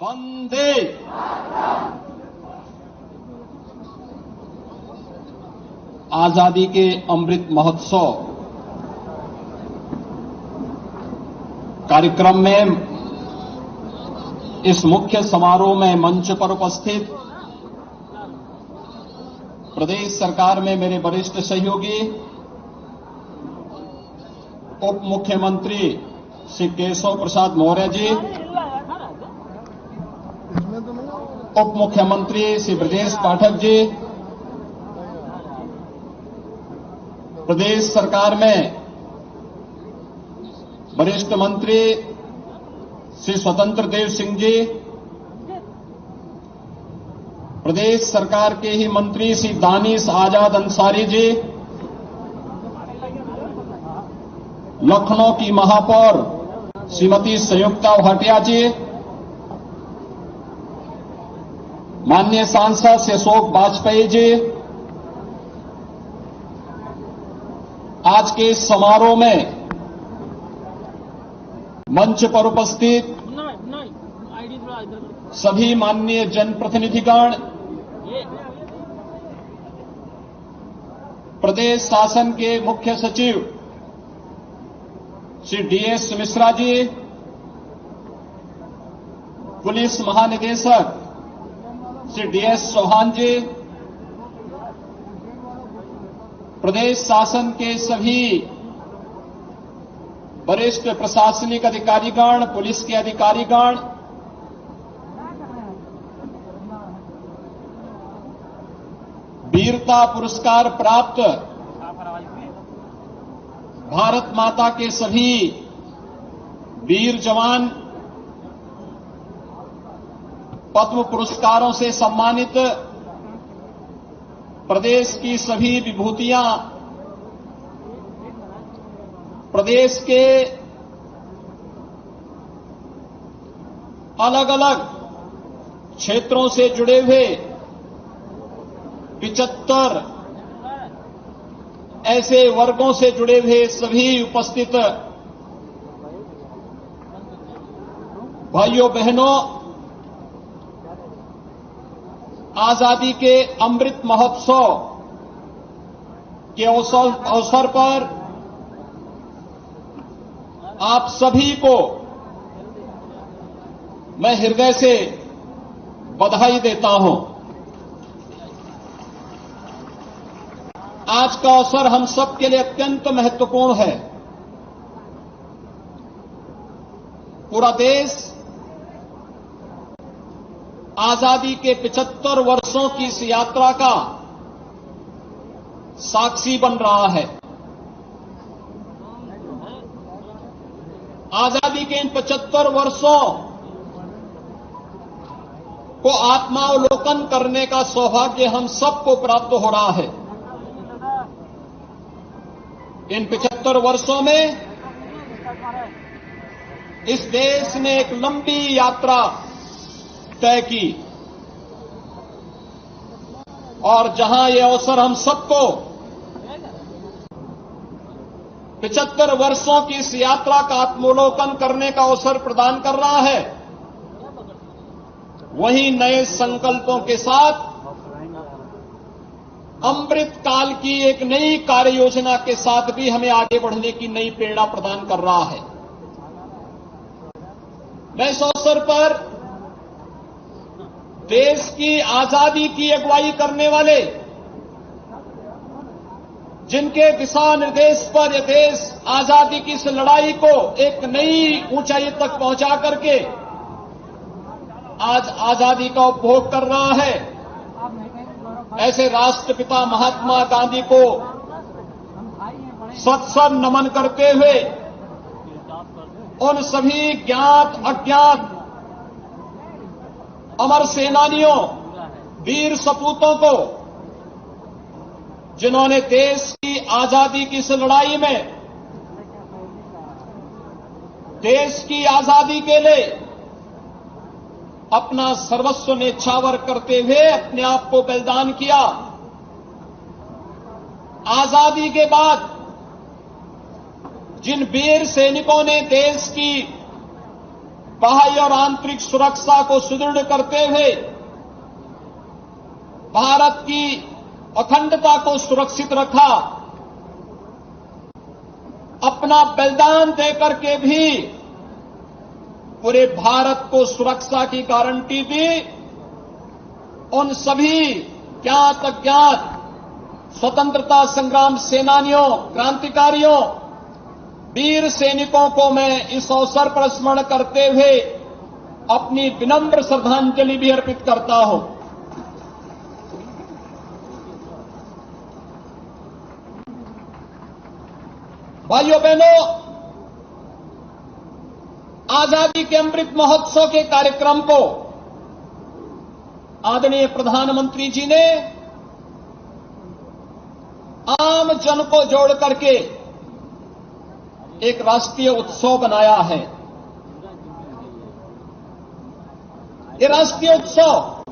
वंदे आजादी के अमृत महोत्सव कार्यक्रम में इस मुख्य समारोह में मंच पर उपस्थित प्रदेश सरकार में मेरे वरिष्ठ सहयोगी उप मुख्यमंत्री श्री केशव प्रसाद मौर्य जी, उप मुख्यमंत्री श्री ब्रजेश पाठक जी, प्रदेश सरकार में वरिष्ठ मंत्री श्री स्वतंत्र देव सिंह जी, प्रदेश सरकार के ही मंत्री श्री दानिश आजाद अंसारी जी, लखनऊ की महापौर श्रीमती संयुक्ता भाटिया जी, माननीय सांसद श्री अशोक वाजपेयी जी, आज के इस समारोह में मंच पर उपस्थित सभी माननीय जनप्रतिनिधिगण, प्रदेश शासन के मुख्य सचिव श्री डीएस मिश्रा जी, पुलिस महानिदेशक श्री डीएस चौहान जी, प्रदेश शासन के सभी वरिष्ठ प्रशासनिक अधिकारीगण, पुलिस के अधिकारीगण, वीरता पुरस्कार प्राप्त भारत माता के सभी वीर जवान, पद्म पुरस्कारों से सम्मानित प्रदेश की सभी विभूतियां, प्रदेश के अलग अलग क्षेत्रों से जुड़े हुए 75 ऐसे वर्गों से जुड़े हुए सभी उपस्थित भाइयों बहनों, आजादी के अमृत महोत्सव के अवसर पर आप सभी को मैं हृदय से बधाई देता हूं। आज का अवसर हम सबके लिए अत्यंत महत्वपूर्ण है। पूरा देश आजादी के 75 वर्षों की इस यात्रा का साक्षी बन रहा है। आजादी के इन 75 वर्षों को आत्मावलोकन करने का सौभाग्य हम सबको प्राप्त हो रहा है। इन 75 वर्षों में इस देश ने एक लंबी यात्रा तय की और जहां ये अवसर हम सबको 75 वर्षों की इस यात्रा का आत्मावलोकन करने का अवसर प्रदान कर रहा है, वहीं नए संकल्पों के साथ अमृत काल की एक नई कार्य योजना के साथ भी हमें आगे बढ़ने की नई प्रेरणा प्रदान कर रहा है। मैं इस अवसर पर देश की आजादी की अगुवाई करने वाले, जिनके दिशा निर्देश पर यह देश आजादी की इस लड़ाई को एक नई ऊंचाई तक पहुंचा करके आज आजादी का उपभोग कर रहा है, ऐसे राष्ट्रपिता महात्मा गांधी को सत नमन करते हुए उन सभी ज्ञात अज्ञात अमर सेनानियों, वीर सपूतों को, जिन्होंने देश की आजादी की इस लड़ाई में देश की आजादी के लिए अपना सर्वस्व न्यौछावर करते हुए अपने आप को बलिदान किया। आजादी के बाद जिन वीर सैनिकों ने देश की बाह्य और आंतरिक सुरक्षा को सुदृढ़ करते हुए भारत की अखंडता को सुरक्षित रखा, अपना बलिदान देकर के भी पूरे भारत को सुरक्षा की गारंटी दी। उन सभी ज्ञात अज्ञात स्वतंत्रता संग्राम सेनानियों, क्रांतिकारियों, वीर सैनिकों को मैं इस अवसर पर स्मरण करते हुए अपनी विनम्र श्रद्धांजलि भी अर्पित करता हूं। भाइयों बहनों, आजादी के अमृत महोत्सव के कार्यक्रम को आदरणीय प्रधानमंत्री जी ने आम जन को जोड़ करके एक राष्ट्रीय उत्सव बनाया है। ये राष्ट्रीय उत्सव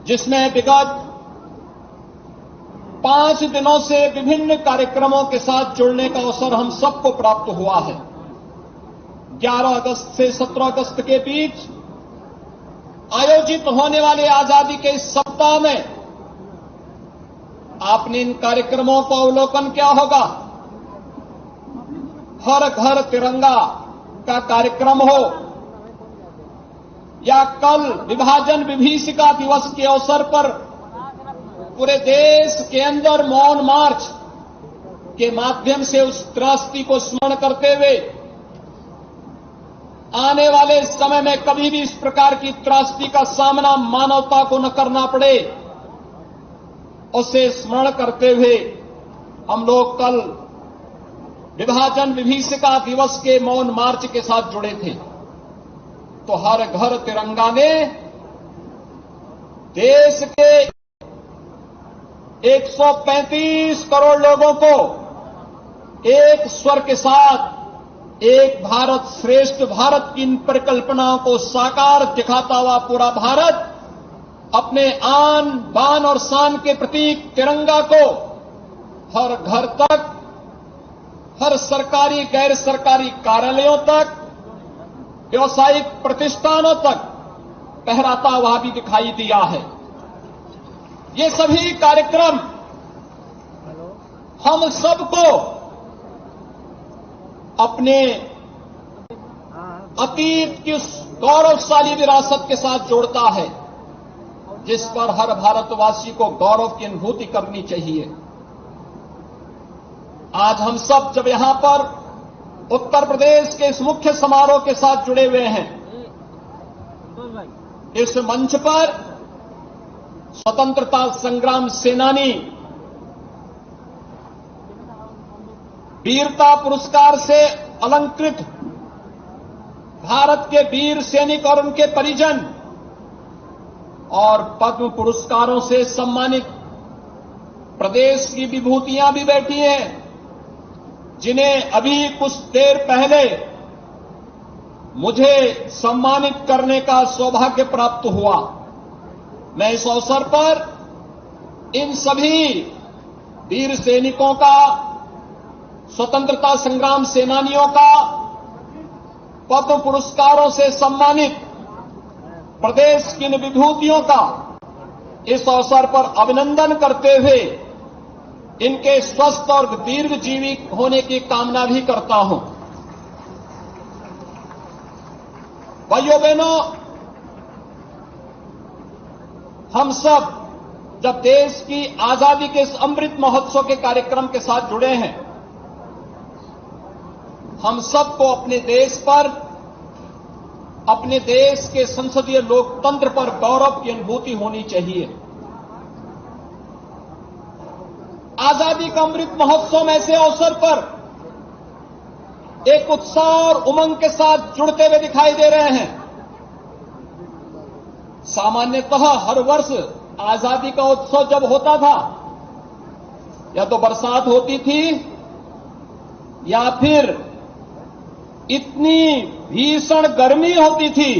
जिसमें विगत 5 दिनों से विभिन्न कार्यक्रमों के साथ जुड़ने का अवसर हम सबको प्राप्त हुआ है। 11 अगस्त से 17 अगस्त के बीच आयोजित होने वाले आजादी के इस सप्ताह में आपने इन कार्यक्रमों का अवलोकन किया होगा। हर घर तिरंगा का कार्यक्रम हो या कल विभाजन विभीषिका दिवस के अवसर पर पूरे देश के अंदर मौन मार्च के माध्यम से उस त्रासदी को स्मरण करते हुए आने वाले समय में कभी भी इस प्रकार की त्रासदी का सामना मानवता को न करना पड़े, उसे स्मरण करते हुए हम लोग कल विभाजन विभीषिका दिवस के मौन मार्च के साथ जुड़े थे। तो हर घर तिरंगा ने देश के 135 करोड़ लोगों को एक स्वर के साथ एक भारत श्रेष्ठ भारत की इन परिकल्पनाओं को साकार दिखाता हुआ पूरा भारत अपने आन बान और शान के प्रतीक तिरंगा को हर घर तक, हर सरकारी गैर सरकारी कार्यालयों तक, व्यावसायिक प्रतिष्ठानों तक फहराता हुआ भी दिखाई दिया है। ये सभी कार्यक्रम हम सबको अपने अतीत की उस गौरवशाली विरासत के साथ जोड़ता है जिस पर हर भारतवासी को गौरव की अनुभूति करनी चाहिए। आज हम सब जब यहां पर उत्तर प्रदेश के इस मुख्य समारोह के साथ जुड़े हुए हैं, इस मंच पर स्वतंत्रता संग्राम सेनानी, वीरता पुरस्कार से अलंकृत भारत के वीर सैनिक और उनके परिजन और पद्म पुरस्कारों से सम्मानित प्रदेश की विभूतियां भी बैठी हैं, जिन्हें अभी कुछ देर पहले मुझे सम्मानित करने का सौभाग्य प्राप्त हुआ। मैं इस अवसर पर इन सभी वीर सैनिकों का, स्वतंत्रता संग्राम सेनानियों का, पद्म पुरस्कारों से सम्मानित प्रदेश की इन विभूतियों का इस अवसर पर अभिनंदन करते हुए इनके स्वस्थ और दीर्घजीवी होने की कामना भी करता हूं। भाइयों बहनों, हम सब जब देश की आजादी के इस अमृत महोत्सव के कार्यक्रम के साथ जुड़े हैं, हम सबको अपने देश पर, अपने देश के संसदीय लोकतंत्र पर गौरव की अनुभूति होनी चाहिए। आजादी का अमृत महोत्सव में ऐसे अवसर पर एक उत्साह और उमंग के साथ जुड़ते हुए दिखाई दे रहे हैं। सामान्यतः हर वर्ष आजादी का उत्सव जब होता था, या तो बरसात होती थी या फिर इतनी भीषण गर्मी होती थी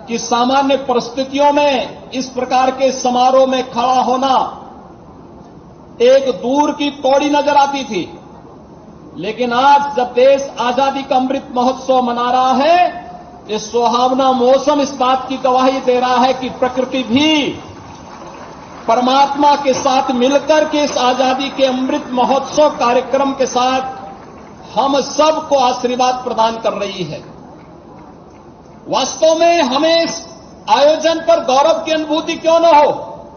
कि सामान्य परिस्थितियों में इस प्रकार के समारोह में खड़ा होना एक दूर की कौड़ी नजर आती थी। लेकिन आज जब देश आजादी का अमृत महोत्सव मना रहा है, ये सुहावना मौसम इस बात की गवाही दे रहा है कि प्रकृति भी परमात्मा के साथ मिलकर के इस आजादी के अमृत महोत्सव कार्यक्रम के साथ हम सबको आशीर्वाद प्रदान कर रही है। वास्तव में हमें इस आयोजन पर गौरव की अनुभूति क्यों न हो।